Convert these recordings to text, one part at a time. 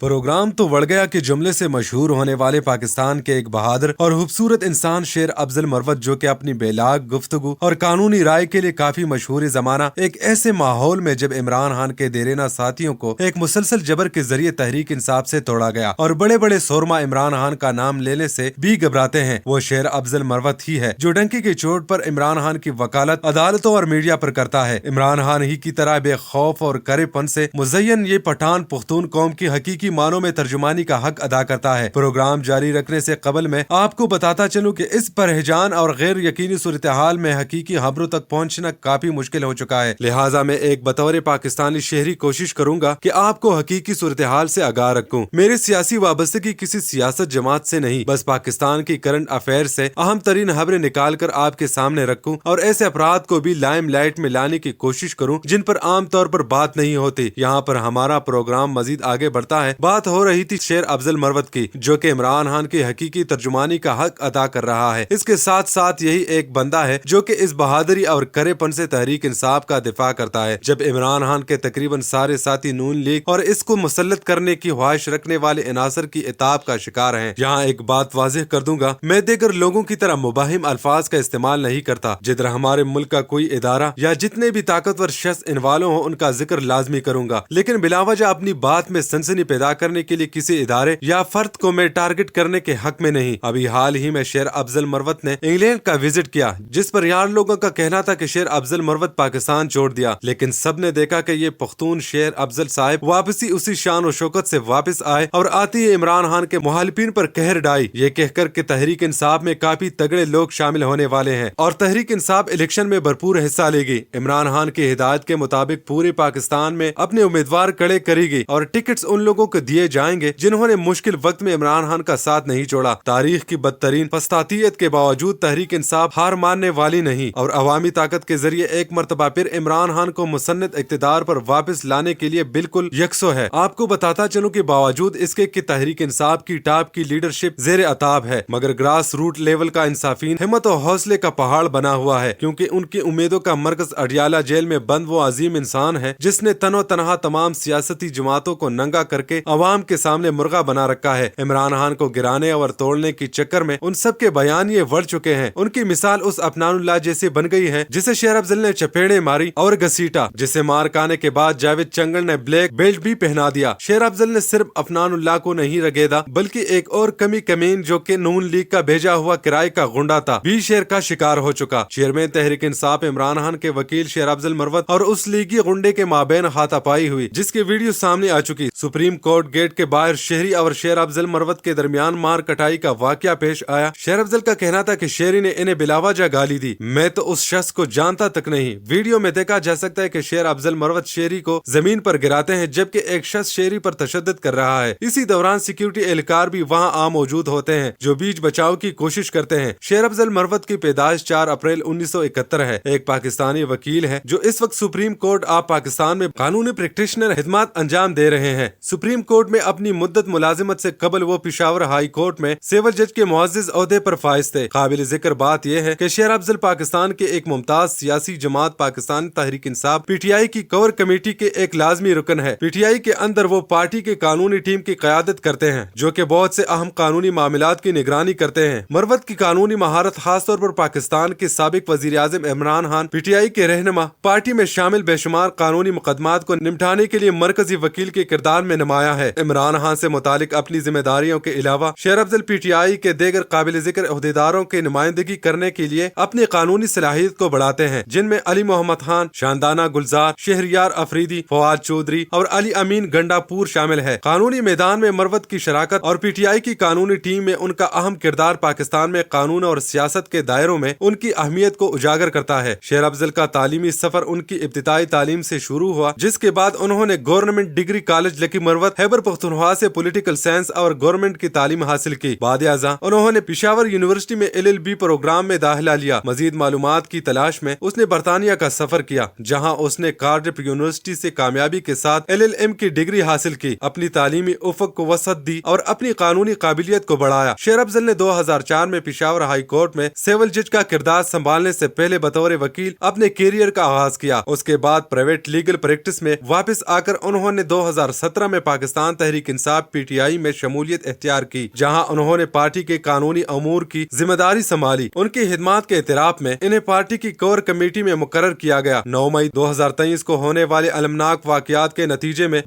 Programme तो बढ़ गया के जुमले से मशहूर होने वाले पाकिस्तान के एक बहादुर और खूबसूरत इंसान शेर अफजल मरवत, जो कि अपनी बेलाग गुफ्तगू और कानूनी राय के लिए काफी मशहूर जमाना, एक ऐसे माहौल में जब इमरान खान के देरेना साथियों को एक मुसलसल जबर के जरिए तहरीक इंसाफ से तोड़ा गया और बड़े बड़े शोरमा इमरान खान का नाम लेने से भी घबराते हैं, वो शेर अफजल मरवत ही है जो डंकी की चोट पर इमरान खान की वकालत अदालतों और मीडिया पर करता है। इमरान खान ही की तरह बेखौफ और करेपन से मुज़य्यन ये पठान पुख्तून कौम की हकीकी मानों में तर्जुमानी का हक अदा करता है। प्रोग्राम जारी रखने से कबल मैं आपको बताता चलूं कि इस परहेजान और गैर यकीनी सूरत हाल में हकीकी खबरों तक पहुंचना काफी मुश्किल हो चुका है। लिहाजा मैं एक बतौर पाकिस्तानी शहरी कोशिश करूंगा कि आपको हकीकी सूरत हाल से आगाह रखूं। मेरी सियासी वाबस्तगी किसी सियासत जमात से नहीं, बस पाकिस्तान की करंट अफेयर से अहम तरीन खबरें निकाल कर आपके सामने रखूं और ऐसे अपराध को भी लाइम लाइट में लाने की कोशिश करूं जिन पर आम तौर पर बात नहीं होती। यहाँ पर हमारा प्रोग्राम मजीद आगे बढ़ता है। बात हो रही थी शेर अफजल मरवत की, जो कि इमरान खान की हकीकी तर्जुमानी का हक अदा कर रहा है। इसके साथ साथ यही एक बंदा है जो कि इस बहादुरी और करेपन से तहरीक इंसाफ का दिफा करता है। जब इमरान खान के तकरीबन सारे साथी नून लीग और इसको मुसल्लत करने की ख्वाहिश रखने वाले इनासर की इताब का शिकार हैं। यहाँ एक बात वाज़ेह कर दूंगा, मैं देगर लोगों की तरह मुबाहिम अल्फाज का इस्तेमाल नहीं करता। जिधर हमारे मुल्क का कोई इदारा या जितने भी ताकतवर शख्स इन्वॉल्व हो उनका जिक्र लाजमी करूंगा, लेकिन बिलावजह अपनी बात में सनसनी पैदा करने के लिए किसी इदारे या फर्द को मैं टारगेट करने के हक में नहीं। अभी हाल ही में शेर अफजल मरवत ने इंग्लैंड का विजिट किया, जिस पर यार लोगों का कहना था कि शेर अफजल मरवत पाकिस्तान छोड़ दिया, लेकिन सब ने देखा कि ये पख्तून शेर अफजल साहिब वापसी उसी शान और शौकत से वापस आए और आती है इमरान खान के मुखालिफिन पर कहर डाई, ये कहकर के तहरीक इंसाफ में काफी तगड़े लोग शामिल होने वाले हैं और तहरीक इंसाफ इलेक्शन में भरपूर हिस्सा लेगी। इमरान खान की हिदायत के मुताबिक पूरे पाकिस्तान में अपने उम्मीदवार खड़े करेगी और टिकट्स उन लोगों को दिए जाएंगे जिन्होंने मुश्किल वक्त में इमरान खान का साथ नहीं छोड़ा। तारीख की बदतरीन फस्तातियत के बावजूद तहरीक इंसाफ हार मानने वाली नहीं और अवामी ताकत के जरिए एक मरतबा फिर इमरान खान को मुसन्नत इक़्तिदार पर वापस लाने के लिए बिल्कुल यकसो है। आपको बताता चलूं कि बावजूद इसके कि तहरीक इंसाफ की टॉप की लीडरशिप जेर अताब है, मगर ग्रास रूट लेवल का इंसाफीन हिम्मत और हौसले का पहाड़ बना हुआ है, क्योंकि उनकी उम्मीदों का मरकज अडियाला जेल में बंद वो अजीम इंसान है जिसने तनो तनहा तमाम सियासती जमातों को नंगा करके अवाम के सामने मुर्गा बना रखा है। इमरान खान को गिराने और तोड़ने की चक्कर में उन सब के बयान ये बढ़ चुके हैं। उनकी मिसाल उस अफनानुल्लाह जैसी बन गई है जिसे शेर अफजल ने चपेड़े मारी और घसीटा, जिसे मार खाने के बाद जावेद चंगल ने ब्लैक बेल्ट भी पहना दिया। शेर अफजल ने सिर्फ अफनानुल्लाह को नहीं रगेदा, बल्कि एक और कमी कमीन जो कि नून लीग का भेजा हुआ किराए का गुंडा था भी शेर का शिकार हो चुका। चेयरमैन तहरीक इंसाफ इमरान खान के वकील शेर अफजल मरवत और उस लीगी गुंडे के माबैन हाथापाई हुई, जिसकी वीडियो सामने आ चुकी। सुप्रीम कोर्ट गेट के बाहर शहरी और शेर अफजल मरवत के दरमियान मार कटाई का वाकया पेश आया। शेर अफजल का कहना था कि शेरी ने इन्हें बिलावजह गाली दी, मैं तो उस शख्स को जानता तक नहीं। वीडियो में देखा जा सकता है कि शेर अफजल मरवत शेरी को जमीन पर गिराते हैं जबकि एक शख्स शेरी पर तशद्दुद कर रहा है। इसी दौरान सिक्योरिटी एहलकार भी वहाँ आ मौजूद होते हैं जो बीच बचाव की कोशिश करते हैं। शेर अफजल मरवत की पैदाइश 4 अप्रैल 1971 है। एक पाकिस्तानी वकील है जो इस वक्त सुप्रीम कोर्ट ऑफ पाकिस्तान में कानूनी प्रैक्टिशनर खिदमत अंजाम दे रहे हैं। सुप्रीम कोर्ट में अपनी मुद्दत मुलाजिमत से कबल वो पिशावर हाई कोर्ट में सिविल जज के मुअज़्ज़िज़ ओहदे पर फाइज थे। काबिल जिक्र बात यह है कि शेर अफजल पाकिस्तान के एक मुमताज सियासी जमात पाकिस्तान तहरीक इंसाफ पीटीआई की कवर कमेटी के एक लाजमी रुकन है। पीटीआई के अंदर वो पार्टी के कानूनी टीम की क़यादत करते हैं जो कि बहुत से अहम कानूनी मामलात की निगरानी करते हैं। मरवत की कानूनी महारत खासतौर पर पाकिस्तान के साबिक वजीर आज़म इमरान खान पीटीआई के रहनुमा पार्टी में शामिल बेशुमार कानूनी मुकदमात को निपटाने के लिए मरकजी वकील के किरदार में नुमाया है। इमरान खान से मुतालिक अपनी जिम्मेदारियों के अलावा शेर अफजल पीटीआई के देगर काबिल जिक्र ओहदेदारों की नुमाइंदगी करने के लिए अपनी कानूनी सलाहियत को बढ़ाते हैं, जिनमें अली मोहम्मद खान, शानदाना गुलजार, शहरियार अफरीदी, फवाद चौधरी और अली अमीन गंडापुर शामिल है। कानूनी मैदान में मरवत की शराकत और पीटीआई की कानूनी टीम में उनका अहम किरदार पाकिस्तान में कानून और सियासत के दायरों में उनकी अहमियत को उजागर करता है। शेर अफजल का तालीमी सफर उनकी इब्तिदाई तालीम से शुरू हुआ, जिसके बाद उन्होंने government degree college lucky Marwat Khyber Pakhtunkhwa से पॉलिटिकल साइंस और गवर्नमेंट की तालीम हासिल की। बाद उन्होंने पेशावर यूनिवर्सिटी में LLB प्रोग्राम में दाखिला लिया। मजीद मालूमात की तलाश में उसने बरतानिया का सफर किया, जहां उसने कार्डिफ यूनिवर्सिटी से कामयाबी के साथ LLM की डिग्री हासिल की, अपनी तालीमी उफक को वसअत दी और अपनी कानूनी काबिलियत को बढ़ाया। शेर अफजल ने 2004 में पेशावर हाई कोर्ट में सिविल जज का किरदार संभालने से पहले बतौर वकील अपने कैरियर का आगाज किया। उसके बाद प्राइवेट लीगल प्रैक्टिस में वापस आकर उन्होंने 2017 में पाकिस्तान پاکستان تحریک انصاف PTI میں شمولیت اختیار کی، جہاں انہوں نے پارٹی کے قانونی امور کی ذمہ داری سنبھالی۔ ان کی خدمات کے اعتراف میں انہیں پارٹی کی کور کمیٹی میں مقرر کیا گیا۔ 9 مئی 2023 کو ہونے والے المناک واقعات کے نتیجے میں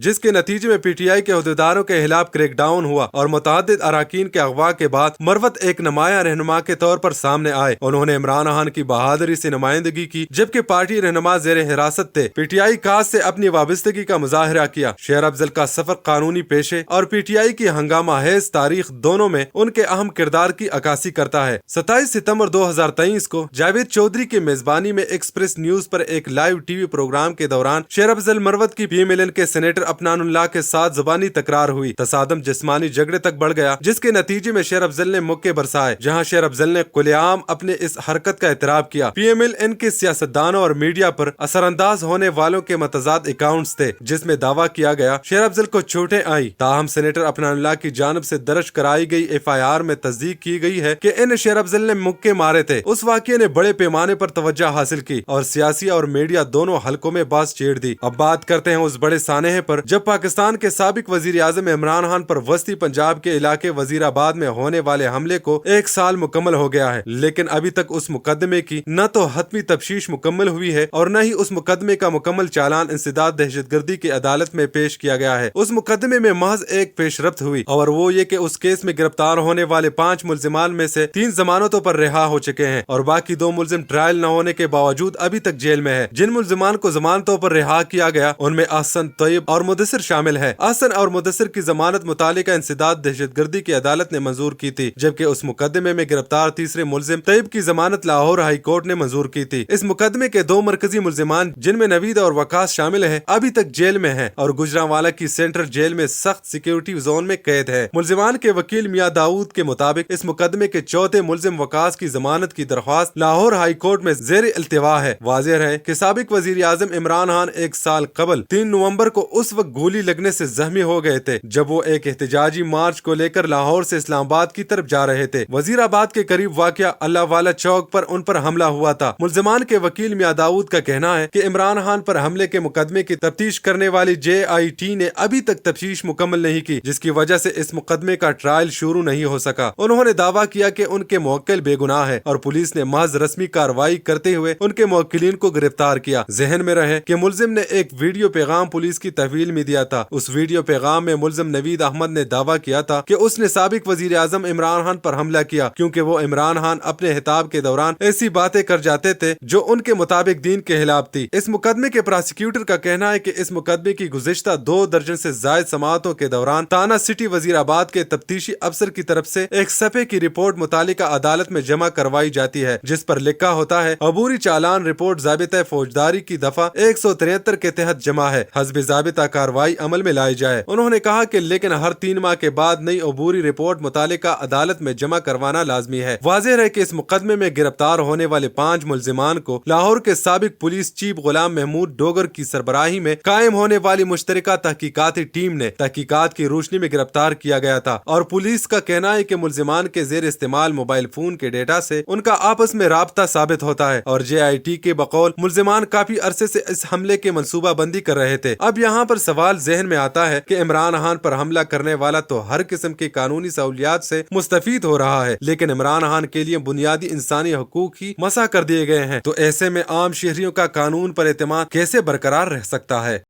PTI کے عہدیداروں کے خلاف کریک ڈاؤن ہوا اور متعدد اراکین کے اغوا کے بعد مروت ایک نمایاں رہنما کے طور پر سامنے آئے۔ انہوں نے عمران خان کی بہادری سے نمائندگی کی، جبکہ پارٹی رہنما زیر حراست تھے۔ PTI کاز سے اپنی وابستگی کا مظاہرہ کیا۔ شیر افضل کا سفر قانونی پیشے اور PTI کی ہنگامہ خیز تاریخ دونوں میں ان کے اہم کردار کی عکاسی کرتا ہے۔ 27 ستمبر 2023 کو جاوید چودھری کی میزبانی میں ایکسپریس نیوز پر ایک لائیو TV پروگرام کے دوران شیر افضل مروت کی PMLN کے سینیٹر عفنان اللہ کے ساتھ زبانی تکرار ہوئی۔ تصادم جسمانی جھگڑے تک بڑھ گیا، جس کے نتیجے میں شیر افضل نے مکے برسائے، جہاں شیر افضل نے کھلے عام اپنے اس حرکت کا اعتراف کیا۔ PMLN کے سیاستدانوں اور میڈیا پر اثر انداز ہونے والوں کے متضاد اکاؤنٹس تھے، جس میں دعویٰ کیا گیا شیر افضل کو چوٹیں آئی۔ تاہم سینیٹر عفنان اللہ کی جانب سے درج کرائی گئی FIR میں تصدیق کی گئی ہے کہ ان شیر افضل نے مکے مارے تھے۔ اس واقعے نے بڑے پیمانے پر توجہ حاصل کی اور سیاسی اور میڈیا دونوں حلقوں میں باز چھیڑ دی۔ اب بات کرتے ہیں اس بڑے سانحے پر جب پاکستان کے سابق وزیر اعظم عمران خان پر وسطی پنجاب کے علاقے وزیر آباد میں ہونے والے حملے کو 1 سال مکمل ہو گیا ہے، لیکن ابھی تک اس مقدمے کی نہ تو حتمی تفتیش مکمل ہوئی ہے اور نہ ہی اس مقدمے کا مکمل چالان انسداد دہشت گردی کی عدالت میں پیش کیا گیا ہے۔ اس مقدمے میں محض ایک پیش رفت ہوئی اور وہ یہ کہ اس کیس میں گرفتار ہونے والے 5 ملزمان میں سے 3 ضمانتوں پر رہا ہو چکے ہیں اور باقی 2 ملزم ٹرائل نہ ہونے کے باوجود ابھی تک جیل میں ہے۔ جن ملزمان کو ضمانتوں پر رہا کیا گیا ان میں احسن، طیب اور مدثر شامل ہے۔ احسن اور مدثر کی ضمانت متعلقہ انسداد دہشت گردی کی عدالت نے منظور کی تھی، جبکہ اس مقدمے میں گرفتار تیسرے ملزم طیب کی ضمانت لاہور ہائی کورٹ نے منظور کی تھی۔ اس مقدمے کے 2 مرکزی ملزمان جن میں نوید اور وقاص شامل ہیں ابھی تک جیل میں ہیں اور گجرانوالہ کی سینٹرل جیل میں سخت سیکیورٹی زون میں قید ہے۔ ملزمان کے وکیل میاں داؤد کے مطابق اس مقدمے کے چوتھے ملزم وقاص کی ضمانت کی درخواست لاہور ہائی کورٹ میں زیر التوا ہے۔ واضح ہے کہ سابق وزیر اعظم عمران خان 1 سال قبل 3 نومبر کو اس وقت گولی لگنے سے زخمی ہو گئے تھے جب وہ ایک احتجاجی مارچ کو لے کر لاہور سے اسلام آباد کی طرف جا رہے تھے۔ وزیر آباد کے قریب واقع اللہ والا چوک پر ان پر حملہ ہوا تھا۔ ملزمان کے وکیل میاں داؤد کا کہنا ہے کہ عمران خان پر حملے کے مقدمے کی تفتیش کرنے والی JIT نے ابھی تک تفتیش مکمل نہیں کی، جس کی وجہ سے اس مقدمے کا ٹرائل شروع نہیں ہو سکا۔ انہوں نے دعویٰ کیا کہ ان کے موکل بے گناہ ہے اور پولیس نے محض رسمی کارروائی کرتے ہوئے ان کے موکلین کو گرفتار کیا۔ ذہن میں رہے کہ ملزم نے ایک ویڈیو پیغام پولیس کی تحویل میں دیا تھا۔ اس ویڈیو پیغام میں ملزم نوید احمد نے دعویٰ کیا تھا کہ اس نے سابق وزیر اعظم عمران خان پر حملہ کیا کیونکہ وہ عمران خان اپنے خطاب کے دوران ایسی باتیں کر جاتے تھے جو ان کے مطابق دین کے خلاف تھی۔ اس مقدمے کے پراسیکیوٹر کا کہنا ہے کہ اس مقدمے کی گزشتہ 2 درجن سے زائد سماعتوں کے دوران تانا سٹی وزیر آباد کے تفتیشی افسر کی طرف سے ایک صفحے کی رپورٹ متعلقہ عدالت میں جمع کروائی جاتی ہے، جس پر لکھا ہوتا ہے عبوری چالان رپورٹ ضابطۂ فوجداری کی دفعہ 173 کے تحت جمع ہے، حسب ضابطہ کارروائی عمل میں لائی جائے۔ انہوں نے کہا کہ لیکن ہر 3 ماہ کے بعد نئی عبوری رپورٹ متعلقہ عدالت میں جمع کروانا لازمی ہے۔ واضح ہے کہ اس مقدمے میں گرفتار ہونے والے 5 ملزمان کو لاہور کے سابق پولیس چیف غلام محمود ڈوگر کی سربراہی میں قائم ہونے والی مشترکہ تحقیقاتی ٹیم نے تحقیقات کی روشنی میں گرفتار کیا گیا تھا اور پولیس کا کہنا ہے کہ ملزمان کے زیر استعمال موبائل فون کے ڈیٹا سے ان کا آپس میں رابطہ ثابت ہوتا ہے اور JIT کے بقول ملزمان کافی عرصے سے اس حملے کے منصوبہ بندی کر رہے تھے۔ اب یہاں پر سوال ذہن میں آتا ہے کہ عمران خان پر حملہ کرنے والا تو ہر قسم کی قانونی سہولیات سے مستفید ہو رہا ہے، لیکن عمران خان کے لیے بنیادی انسانی حقوق ہی مسح کر دیے گئے ہیں، تو ایسے میں عام شہریوں کا قانون پر اعتماد کیسے برقرار رہ سکتا ہے؟